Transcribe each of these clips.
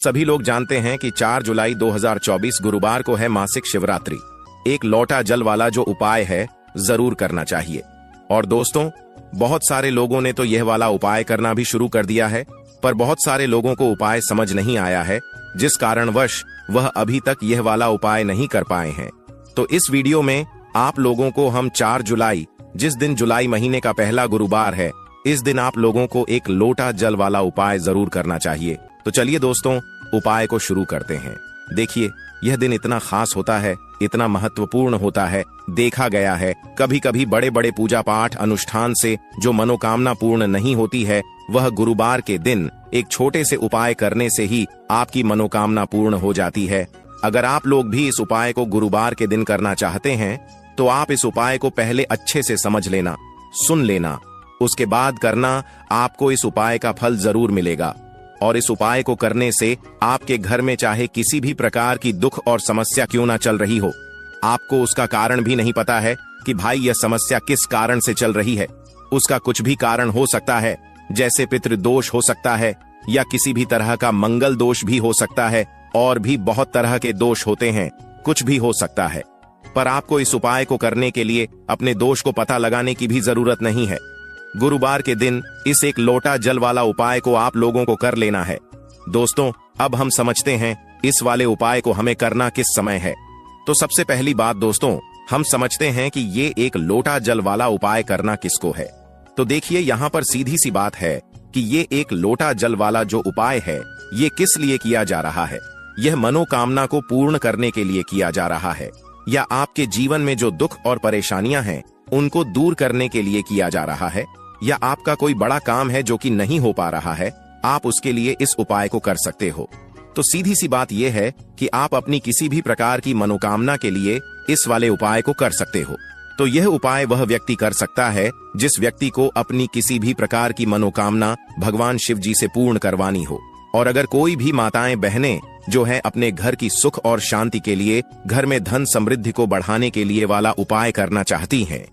सभी लोग जानते हैं कि 4 जुलाई 2024 गुरुवार को है मासिक शिवरात्रि। एक लोटा जल वाला जो उपाय है जरूर करना चाहिए। और दोस्तों, बहुत सारे लोगों ने तो यह वाला उपाय करना भी शुरू कर दिया है, पर बहुत सारे लोगों को उपाय समझ नहीं आया है, जिस कारणवश वह अभी तक यह वाला उपाय नहीं कर पाए हैं। तो इस वीडियो में आप लोगों को हम 4 जुलाई, जिस दिन जुलाई महीने का पहला गुरुवार है, इस दिन आप लोगों को एक लोटा जल वाला उपाय जरूर करना चाहिए। तो चलिए दोस्तों, उपाय को शुरू करते हैं। देखिए, यह दिन इतना खास होता है, इतना महत्वपूर्ण होता है। देखा गया है कभी कभी बड़े बड़े पूजा पाठ अनुष्ठान से जो मनोकामना पूर्ण नहीं होती है, वह गुरुवार के दिन एक छोटे से उपाय करने से ही आपकी मनोकामना पूर्ण हो जाती है। अगर आप लोग भी इस उपाय को गुरुवार के दिन करना चाहते हैं, तो आप इस उपाय को पहले अच्छे से समझ लेना, सुन लेना, उसके बाद करना। आपको इस उपाय का फल जरूर मिलेगा। और इस उपाय को करने से आपके घर में चाहे किसी भी प्रकार की दुख और समस्या क्यों ना चल रही हो, आपको उसका कारण भी नहीं पता है कि भाई यह समस्या किस कारण से चल रही है। उसका कुछ भी कारण हो सकता है, जैसे पितृदोष हो सकता है, या किसी भी तरह का मंगल दोष भी हो सकता है, और भी बहुत तरह के दोष होते हैं, कुछ भी हो सकता है। पर आपको इस उपाय को करने के लिए अपने दोष को पता लगाने की भी जरूरत नहीं है। गुरुवार के दिन इस एक लोटा जल वाला उपाय को आप लोगों को कर लेना है। दोस्तों, अब हम समझते हैं इस वाले उपाय को हमें करना किस समय है। तो सबसे पहली बात दोस्तों, हम समझते हैं कि ये एक लोटा जल वाला उपाय करना किसको है। तो देखिए, यहाँ पर सीधी सी बात है कि ये एक लोटा जल वाला जो उपाय है, ये किस लिए किया जा रहा है। यह मनोकामना को पूर्ण करने के लिए किया जा रहा है, या आपके जीवन में जो दुख और परेशानियां हैं उनको दूर करने के लिए किया जा रहा है, या आपका कोई बड़ा काम है जो कि नहीं हो पा रहा है, आप उसके लिए इस उपाय को कर सकते हो। तो सीधी सी बात यह है कि आप अपनी किसी भी प्रकार की मनोकामना के लिए इस वाले उपाय को कर सकते हो। तो यह उपाय वह व्यक्ति कर सकता है जिस व्यक्ति को अपनी किसी भी प्रकार की मनोकामना भगवान शिव जी से पूर्ण करवानी हो। और अगर कोई भी माताएं बहनें जो है अपने घर की सुख और शांति के लिए, घर में धन समृद्धि को बढ़ाने के लिए वाला उपाय करना चाहती हैं,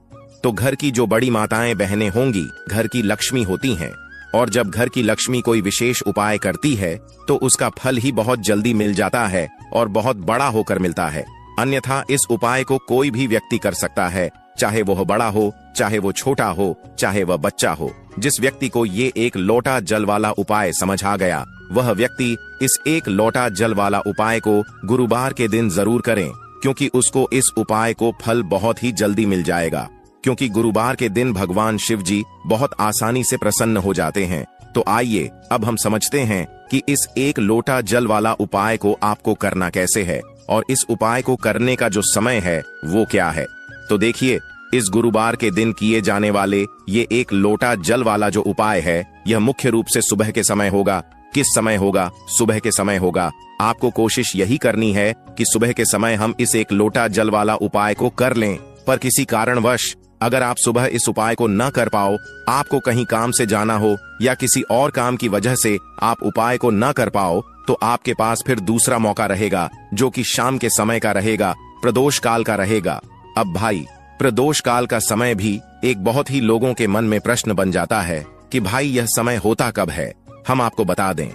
तो घर की जो बड़ी माताएं बहनें होंगी, घर की लक्ष्मी होती हैं। और जब घर की लक्ष्मी कोई विशेष उपाय करती है, तो उसका फल ही बहुत जल्दी मिल जाता है और बहुत बड़ा होकर मिलता है। अन्यथा इस उपाय को कोई भी व्यक्ति कर सकता है, चाहे वह बड़ा हो, चाहे वो छोटा हो, चाहे वह बच्चा हो। जिस व्यक्ति को ये एक लोटा जल वाला उपाय समझ आ गया, वह व्यक्ति इस एक लोटा जल वाला उपाय को गुरुवार के दिन जरूर करें, क्योंकि उसको इस उपाय को फल बहुत ही जल्दी मिल जाएगा। क्योंकि गुरुवार के दिन भगवान शिव जी बहुत आसानी से प्रसन्न हो जाते हैं। तो आइए अब हम समझते हैं कि इस एक लोटा जल वाला उपाय को आपको करना कैसे है, और इस उपाय को करने का जो समय है वो क्या है। तो देखिए, इस गुरुवार के दिन किए जाने वाले ये एक लोटा जल वाला जो उपाय है, यह मुख्य रूप से सुबह के समय होगा। किस समय होगा? सुबह के समय होगा। आपको कोशिश यही करनी है कि सुबह के समय हम इस एक लोटा जल वाला उपाय को कर लें। पर किसी कारणवश अगर आप सुबह इस उपाय को न कर पाओ, आपको कहीं काम से जाना हो, या किसी और काम की वजह से आप उपाय को न कर पाओ, तो आपके पास फिर दूसरा मौका रहेगा, जो कि शाम के समय का रहेगा, प्रदोष काल का रहेगा। अब भाई, प्रदोष काल का समय भी एक बहुत ही लोगों के मन में प्रश्न बन जाता है कि भाई यह समय होता कब है। हम आपको बता दें,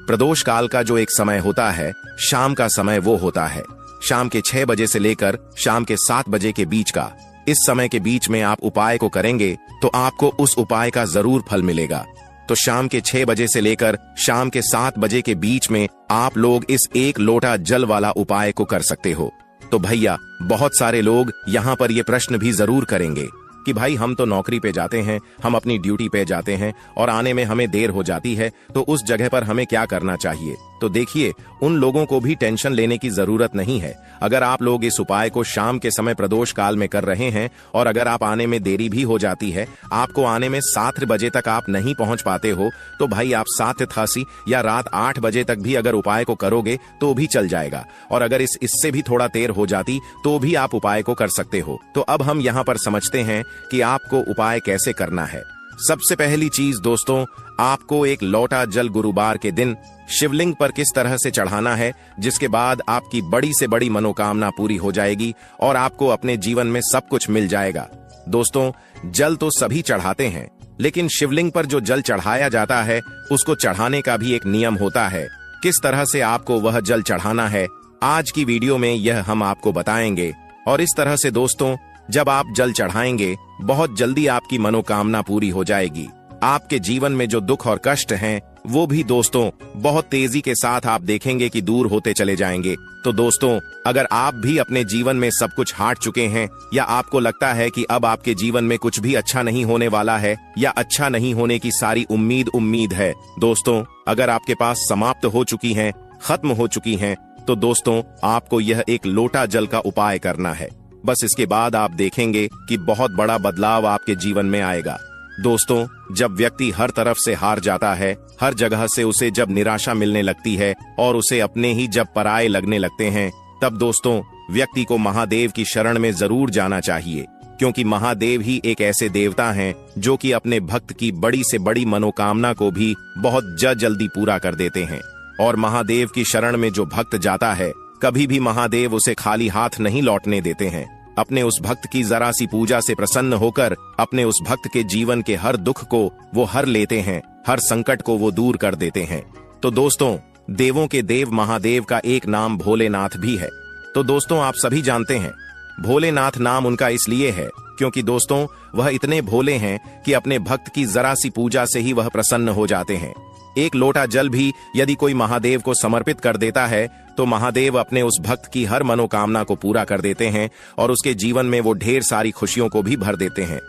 प्रदोष काल का जो एक समय होता है, शाम का समय वो होता है शाम के 6 बजे से लेकर शाम के 7 बजे के बीच का। इस समय के बीच में आप उपाय को करेंगे तो आपको उस उपाय का जरूर फल मिलेगा। तो शाम के 6 बजे से लेकर शाम के 7 बजे के बीच में आप लोग इस एक लोटा जल वाला उपाय को कर सकते हो। तो भैया, बहुत सारे लोग यहाँ पर ये प्रश्न भी जरूर करेंगे कि भाई हम तो नौकरी पे जाते हैं, हम अपनी ड्यूटी पे जाते हैं और आने में हमें देर हो जाती है, तो उस जगह पर हमें क्या करना चाहिए। तो देखिए, उन लोगों को भी टेंशन लेने की जरूरत नहीं है। अगर आप लोग इस उपाय को शाम के समय प्रदोष काल में कर रहे हैं, और अगर आप आने में देरी भी हो जाती है, आपको आने में 7 बजे तक आप नहीं पहुंच पाते हो, तो भाई आप 7:88 या रात 8 बजे तक भी अगर उपाय को करोगे तो भी चल जाएगा। और अगर इससे भी थोड़ा देर हो जाती तो भी आप उपाय को कर सकते हो। तो अब हम यहाँ पर समझते हैं कि आपको उपाय कैसे करना है। सबसे पहली चीज दोस्तों, आपको एक लोटा जल गुरुवार के दिन शिवलिंग पर किस तरह से चढ़ाना है, जिसके बाद आपकी बड़ी से बड़ी मनोकामना पूरी हो जाएगी और आपको अपने जीवन में सब कुछ मिल जाएगा। दोस्तों, जल तो सभी चढ़ाते हैं, लेकिन शिवलिंग पर जो जल चढ़ाया जाता है उसको चढ़ाने का भी एक नियम होता है किस तरह से आपको वह जल चढ़ाना है, आज की वीडियो में यह हम आपको बताएंगे। और इस तरह से दोस्तों, जब आप जल चढ़ाएंगे बहुत जल्दी आपकी मनोकामना पूरी हो जाएगी। आपके जीवन में जो दुख और कष्ट हैं वो भी दोस्तों बहुत तेजी के साथ आप देखेंगे कि दूर होते चले जाएंगे। तो दोस्तों, अगर आप भी अपने जीवन में सब कुछ हार चुके हैं या आपको लगता है कि अब आपके जीवन में कुछ भी अच्छा नहीं होने वाला है या अच्छा नहीं होने की सारी उम्मीद है दोस्तों, अगर आपके पास समाप्त हो चुकी हैं, खत्म हो चुकी हैं, तो दोस्तों आपको यह एक लोटा जल का उपाय करना है। बस इसके बाद आप देखेंगे कि बहुत बड़ा बदलाव आपके जीवन में आएगा। दोस्तों, जब व्यक्ति हर तरफ से हार जाता है, हर जगह से उसे जब निराशा मिलने लगती है और उसे अपने ही जब पराये लगने लगते हैं, तब दोस्तों व्यक्ति को महादेव की शरण में जरूर जाना चाहिए, क्योंकि महादेव ही एक ऐसे देवता हैं जो कि अपने भक्त की बड़ी से बड़ी मनोकामना को भी बहुत जल्दी पूरा कर देते हैं। और महादेव की शरण में जो भक्त जाता है, कभी भी महादेव उसे खाली हाथ नहीं लौटने देते हैं। अपने उस भक्त की जरा सी पूजा से प्रसन्न होकर अपने उस भक्त के जीवन के हर दुख को वो हर लेते हैं, हर संकट को वो दूर कर देते हैं। तो दोस्तों, देवों के देव महादेव का एक नाम भोलेनाथ भी है। तो दोस्तों, आप सभी जानते हैं भोलेनाथ नाम उनका इसलिए है क्योंकि दोस्तों वह इतने भोले हैं कि अपने भक्त की जरा सी पूजा से ही वह प्रसन्न हो जाते हैं। एक लोटा जल भी यदि कोई महादेव को समर्पित कर देता है तो महादेव अपने उस भक्त की हर मनोकामना को पूरा कर देते हैं और उसके जीवन में वो ढेर सारी खुशियों को भी भर देते हैं।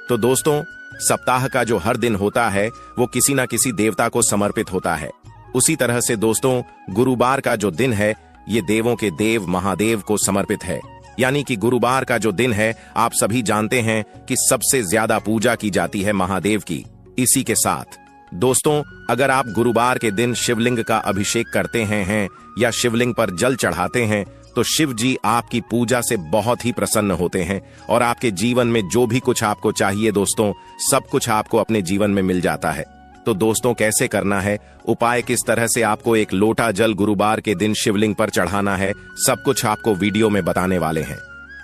तो दोस्तों, सप्ताह का जो हर दिन होता है वो किसी न किसी देवता को समर्पित होता है। उसी तरह से दोस्तों, गुरुवार का जो दिन है ये देवों के देव महादेव को समर्पित है। यानी कि गुरुवार का जो दिन है, आप सभी जानते हैं कि सबसे ज्यादा पूजा की जाती है महादेव की। इसी के साथ दोस्तों, अगर आप गुरुवार के दिन शिवलिंग का अभिषेक करते हैं या शिवलिंग पर जल चढ़ाते हैं तो शिव जी आपकी पूजा से बहुत ही प्रसन्न होते हैं और आपके जीवन में जो भी कुछ आपको चाहिए दोस्तों, सब कुछ आपको अपने जीवन में मिल जाता है। तो दोस्तों, कैसे करना है, उपाय किस तरह से आपको एक लोटा जल गुरुवार के दिन शिवलिंग पर चढ़ाना है, सब कुछ आपको वीडियो में बताने वाले हैं।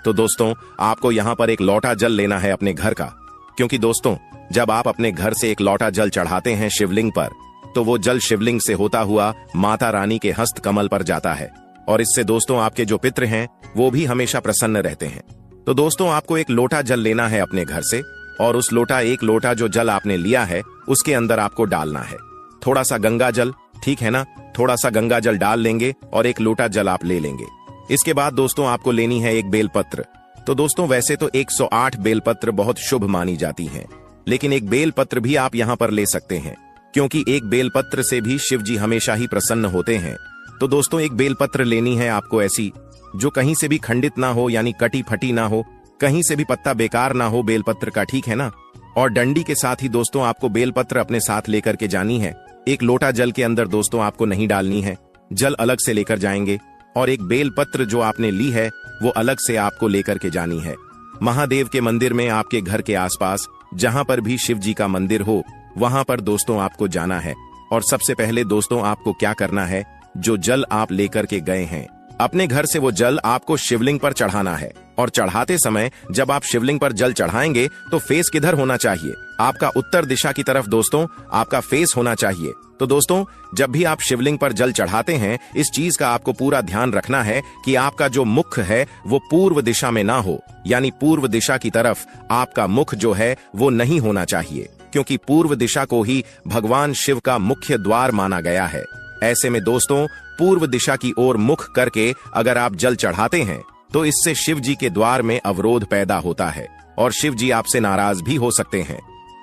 तो दोस्तों, आपको यहाँ पर एक लोटा जल लेना है अपने घर का, क्योंकि दोस्तों जब आप अपने घर से एक लोटा जल चढ़ाते हैं शिवलिंग पर तो वो जल शिवलिंग से होता हुआ माता रानी के हस्त कमल पर जाता है और इससे दोस्तों आपके जो पितृ हैं वो भी हमेशा प्रसन्न रहते हैं। तो दोस्तों, आपको एक लोटा जल लेना है अपने घर से और उस एक लोटा जो जल आपने लिया है उसके अंदर आपको डालना है थोड़ा सा गंगा जल, ठीक है ना, थोड़ा सा गंगा जल डाल लेंगे और एक लोटा जल आप ले लेंगे। इसके बाद दोस्तों आपको लेनी है एक बेलपत्र। तो दोस्तों, वैसे तो 108 बेलपत्र बहुत शुभ मानी जाती हैं, लेकिन एक बेलपत्र भी आप यहाँ पर ले सकते हैं, क्योंकि एक बेलपत्र से भी शिव जी हमेशा ही प्रसन्न होते हैं। तो दोस्तों, एक बेलपत्र लेनी है आपको ऐसी जो कहीं से भी खंडित ना हो, यानी कटी फटी ना हो, कहीं से भी पत्ता बेकार ना हो बेलपत्र का, ठीक है ना। और डंडी के साथ ही दोस्तों आपको बेलपत्र अपने साथ लेकर के जानी है। एक लोटा जल के अंदर दोस्तों आपको नहीं डालनी है, जल अलग से लेकर जाएंगे और एक बेलपत्र जो आपने ली है वो अलग से आपको लेकर के जानी है। महादेव के मंदिर में आपके घर के आसपास जहां पर भी शिव जी का मंदिर हो वहां पर दोस्तों आपको जाना है। और सबसे पहले दोस्तों आपको क्या करना है, जो जल आप लेकर के गए हैं अपने घर से वो जल आपको शिवलिंग पर चढ़ाना है। और चढ़ाते समय जब आप शिवलिंग पर जल चढ़ाएंगे तो फेस किधर होना चाहिए, आपका उत्तर दिशा की तरफ दोस्तों आपका फेस होना चाहिए। तो दोस्तों, जब भी आप शिवलिंग पर जल चढ़ाते हैं इस चीज का आपको पूरा ध्यान रखना है कि आपका जो मुख है वो पूर्व दिशा में ना हो, यानी पूर्व दिशा की तरफ आपका मुख जो है वो नहीं होना चाहिए, क्योंकि पूर्व दिशा को ही भगवान शिव का मुख्य द्वार माना गया है। ऐसे में दोस्तों, पूर्व दिशा की ओर मुख करके अगर आप जल चढ़ाते हैं तो इससे शिव जी के द्वार में अवरोध पैदा होता है और शिव जी आपसे नाराज भी हो सकते हैं।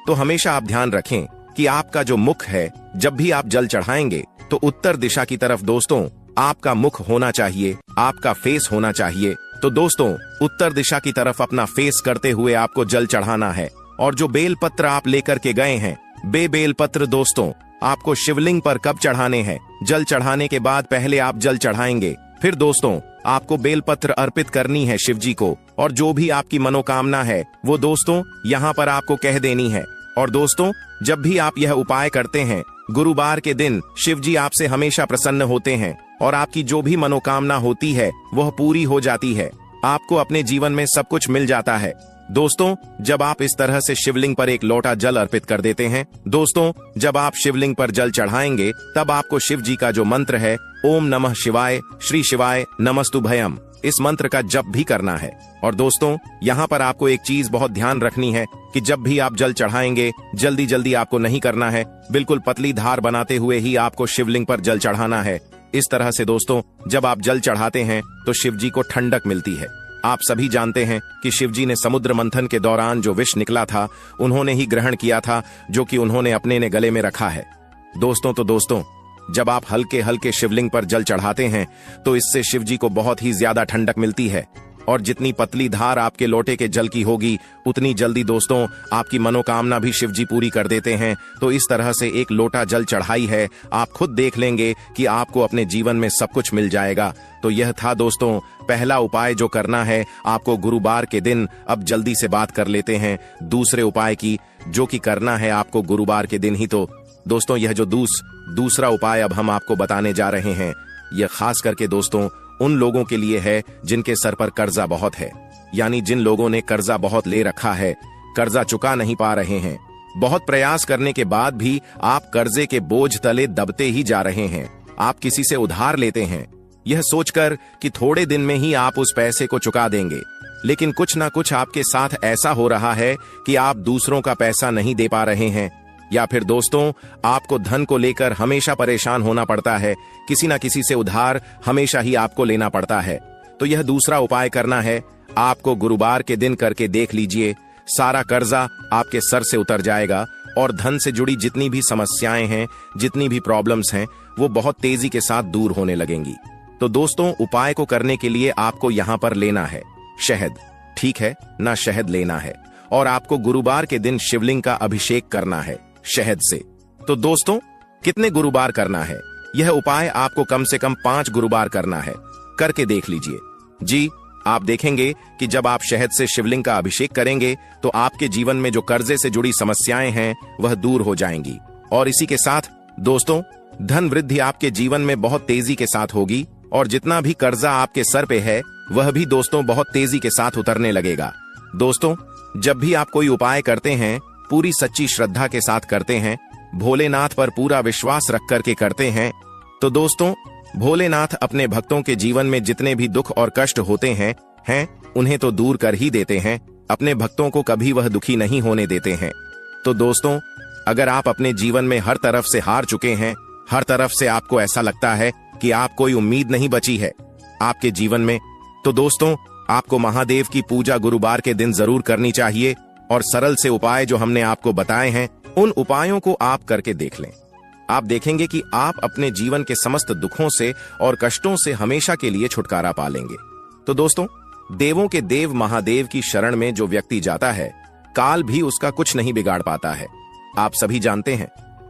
तो हमेशा आप ध्यान रखें कि आपका जो मुख है, जब भी आप जल चढ़ाएंगे तो उत्तर दिशा की तरफ दोस्तों आपका मुख होना चाहिए, आपका फेस होना चाहिए। तो दोस्तों, उत्तर दिशा की तरफ अपना फेस करते हुए आपको जल चढ़ाना है। और जो बेलपत्र आप लेकर के गए हैं, बेलपत्र दोस्तों आपको शिवलिंग पर कब चढ़ाने हैं, जल चढ़ाने के बाद पहले आप जल चढ़ाएंगे, फिर दोस्तों आपको बेलपत्र अर्पित करनी है शिव जी को। और जो भी आपकी मनोकामना है वो दोस्तों यहाँ पर आपको कह देनी है। और दोस्तों, जब भी आप यह उपाय करते हैं गुरुवार के दिन, शिव जी आपसे हमेशा प्रसन्न होते हैं और आपकी जो भी मनोकामना होती है वह पूरी हो जाती है, आपको अपने जीवन में सब कुछ मिल जाता है। दोस्तों, जब आप इस तरह से शिवलिंग पर एक लोटा जल अर्पित कर देते हैं, दोस्तों जब आप शिवलिंग पर जल चढ़ाएंगे तब आपको शिव जी का जो मंत्र है ओम नमः शिवाय, श्री शिवाय नमस्तुभयम, इस मंत्र का जप भी करना है। और दोस्तों यहाँ पर आपको एक चीज बहुत ध्यान रखनी है कि जब भी आप जल चढ़ाएंगे जल्दी जल्दी आपको नहीं करना है, बिल्कुल पतली धार बनाते हुए ही आपको शिवलिंग पर जल चढ़ाना है। इस तरह से दोस्तों जब आप जल चढ़ाते हैं तो शिव जी को ठंडक मिलती है। आप सभी जानते हैं कि शिव जी ने समुद्र मंथन के दौरान जो विष निकला था उन्होंने ही ग्रहण किया था, जो कि उन्होंने अपने ने गले में रखा है। दोस्तों जब आप हल्के हल्के शिवलिंग पर जल चढ़ाते हैं तो इससे शिव जी को बहुत ही ज्यादा ठंडक मिलती है, और जितनी पतली धार आपके लोटे के जल की होगी उतनी जल्दी दोस्तों आपकी मनोकामना भी शिव जी पूरी कर देते हैं। तो इस तरह से एक लोटा जल चढ़ाई है, आप खुद देख लेंगे कि आपको अपने जीवन में सब कुछ मिल जाएगा। तो यह था दोस्तों पहला उपाय जो करना है आपको गुरुवार के दिन। अब जल्दी से बात कर लेते हैं दूसरे उपाय की, जो कि करना है आपको गुरुवार के दिन ही। तो दोस्तों यह जो दूसरा उपाय अब हम आपको बताने जा रहे हैं, यह खास करके दोस्तों उन लोगों के लिए है जिनके सर पर कर्जा बहुत है, यानी जिन लोगों ने कर्जा बहुत ले रखा है, कर्जा चुका नहीं पा रहे हैं, बहुत प्रयास करने के बाद भी आप कर्जे के बोझ तले दबते ही जा रहे हैं। आप किसी से उधार लेते हैं यह सोचकर कि थोड़े दिन में ही आप उस पैसे को चुका देंगे, लेकिन कुछ ना कुछ आपके साथ ऐसा हो रहा है कि आप दूसरों का पैसा नहीं दे पा रहे हैं, या फिर दोस्तों आपको धन को लेकर हमेशा परेशान होना पड़ता है, किसी ना किसी से उधार हमेशा ही आपको लेना पड़ता है। तो यह दूसरा उपाय करना है आपको गुरुवार के दिन करके देख लीजिए, सारा कर्जा आपके सर से उतर जाएगा और धन से जुड़ी जितनी भी समस्याएं हैं, जितनी भी प्रॉब्लम्स हैं, वो बहुत तेजी के साथ दूर होने लगेंगी। तो दोस्तों उपाय को करने के लिए आपको यहाँ पर लेना है शहद, ठीक है ना, शहद लेना है और आपको गुरुवार के दिन शिवलिंग का अभिषेक करना है शहद से। तो दोस्तों कितने गुरुवार करना है? यह उपाय आपको कम से कम 5 गुरुवार करना है, करके देख लीजिए जी। आप देखेंगे कि जब आप शहद से शिवलिंग का अभिषेक करेंगे तो आपके जीवन में जो कर्जे से जुड़ी समस्याएं हैं वह दूर हो जाएंगी, और इसी के साथ दोस्तों धन वृद्धि आपके जीवन में बहुत तेजी के साथ होगी, और जितना भी कर्जा आपके सर पे है वह भी दोस्तों बहुत तेजी के साथ उतरने लगेगा। दोस्तों जब भी आप कोई उपाय करते हैं पूरी सच्ची श्रद्धा के साथ करते हैं, भोलेनाथ पर पूरा विश्वास रख करके करते हैं, तो दोस्तों भोलेनाथ अपने भक्तों के जीवन में जितने भी दुख और कष्ट होते हैं उन्हें तो दूर कर ही देते हैं, अपने भक्तों को कभी वह दुखी नहीं होने देते हैं। तो दोस्तों अगर आप अपने जीवन में हर तरफ से हार चुके हैं, हर तरफ से आपको ऐसा लगता है कि आप कोई उम्मीद नहीं बची है आपके जीवन में, तो दोस्तों आपको महादेव की पूजा गुरुवार के दिन जरूर करनी चाहिए। और सरल से उपाय जो हमने आपको बताए हैं उन उपायों को आप करके देख लें, आप देखेंगे कि आप अपने जीवन के समस्त दुखों से और कष्टों से हमेशा के लिए छुटकारा पा लेंगे। तो दोस्तों देवों के देव महादेव की शरण में जो व्यक्ति जाता है काल भी उसका कुछ नहीं बिगाड़ पाता है, आप सभी जानते हैं।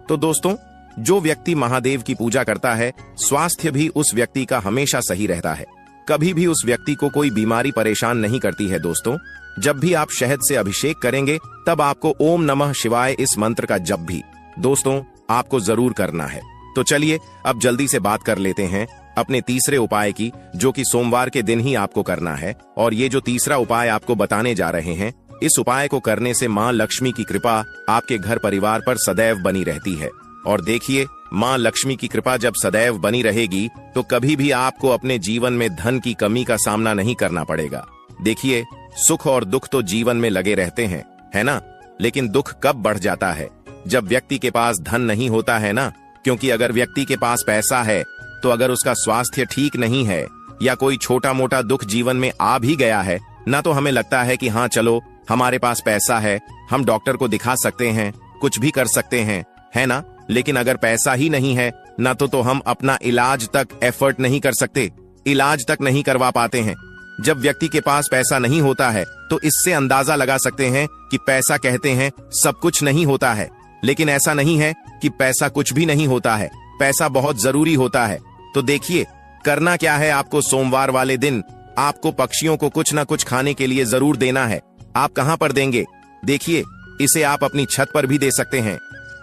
तो दोस्तों जो व्यक्ति महादेव की पूजा करता है स्वास्थ्य भी उस व्यक्ति का हमेशा सही रहता है, कभी भी उस व्यक्ति को कोई बीमारी परेशान नहीं करती है। दोस्तों जब भी आप शहद से अभिषेक करेंगे तब आपको ओम नमः शिवाय इस मंत्र का जप भी दोस्तों आपको जरूर करना है। तो चलिए अब जल्दी से बात कर लेते हैं अपने तीसरे उपाय की, जो कि सोमवार के दिन ही आपको करना है। और ये जो तीसरा उपाय आपको बताने जा रहे हैं, इस उपाय को करने से माँ लक्ष्मी की कृपा आपके घर परिवार पर सदैव बनी रहती है। और देखिए माँ लक्ष्मी की कृपा जब सदैव बनी रहेगी तो कभी भी आपको अपने जीवन में धन की कमी का सामना नहीं करना पड़ेगा। देखिए सुख और दुख तो जीवन में लगे रहते हैं, है ना, लेकिन दुख कब बढ़ जाता है? जब व्यक्ति के पास धन नहीं होता है ना, क्योंकि अगर व्यक्ति के पास पैसा है तो अगर उसका स्वास्थ्य ठीक नहीं है या कोई छोटा मोटा दुख जीवन में आ भी गया है ना, तो हमें लगता है कि हाँ चलो हमारे पास पैसा है, हम डॉक्टर को दिखा सकते हैं, कुछ भी कर सकते हैं, है ना। लेकिन अगर पैसा ही नहीं है ना तो हम अपना इलाज तक एफर्ट नहीं कर सकते, इलाज तक नहीं करवा पाते हैं। जब व्यक्ति के पास पैसा नहीं होता है तो इससे अंदाजा लगा सकते हैं कि पैसा कहते हैं सब कुछ नहीं होता है, लेकिन ऐसा नहीं है कि पैसा कुछ भी नहीं होता है, पैसा बहुत जरूरी होता है। तो देखिए करना क्या है, आपको सोमवार वाले दिन आपको पक्षियों को कुछ ना कुछ खाने के लिए जरूर देना है। आप कहां पर देंगे? देखिए इसे आप अपनी छत पर भी दे सकते हैं।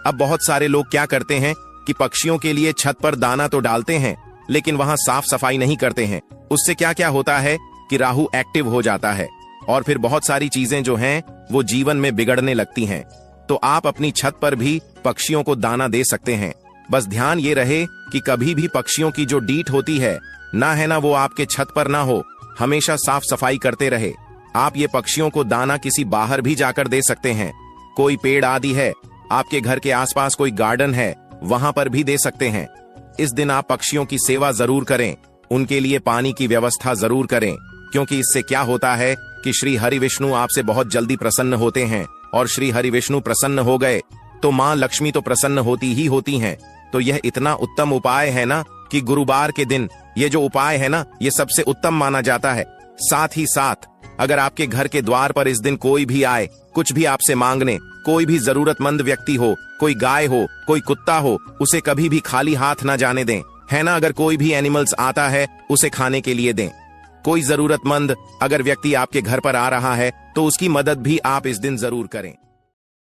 अब बहुत सारे लोग क्या करते हैं कि पक्षियों के लिए छत पर दाना तो डालते हैं लेकिन वहां साफ सफाई नहीं करते हैं। उससे क्या क्या होता है कि राहु एक्टिव हो जाता है, और फिर बहुत सारी चीजें जो हैं वो जीवन में बिगड़ने लगती हैं। तो आप अपनी छत पर भी पक्षियों को दाना दे सकते हैं। बस ध्यान ये रहे कि कभी भी पक्षियों की जो डीट होती है ना वो आपके छत पर ना हो, हमेशा साफ सफाई करते रहे। आप ये पक्षियों को दाना किसी बाहर भी जाकर दे सकते हैं। कोई पेड़ आदि है, आपके घर के आसपास कोई गार्डन है, वहां पर भी दे सकते हैं। इस दिन आप पक्षियों की सेवा जरूर करें, उनके लिए पानी की व्यवस्था जरूर करें, क्योंकि इससे क्या होता है कि श्री हरि विष्णु आपसे बहुत जल्दी प्रसन्न होते हैं, और श्री हरि विष्णु प्रसन्न हो गए तो मां लक्ष्मी तो प्रसन्न होती ही होती हैं। तो यह इतना उत्तम उपाय है ना कि गुरुवार के दिन ये जो उपाय है ना, ये सबसे उत्तम माना जाता है। साथ ही साथ अगर आपके घर के द्वार पर इस दिन कोई भी आए, कुछ भी आपसे मांगने, कोई भी जरूरतमंद व्यक्ति हो, कोई गाय हो, कोई कुत्ता हो, उसे कभी भी खाली हाथ ना जाने दें, है ना। अगर कोई भी एनिमल्स आता है उसे खाने के लिए दें। कोई जरूरतमंद अगर व्यक्ति आपके घर पर आ रहा है तो उसकी मदद भी आप इस दिन जरूर करें।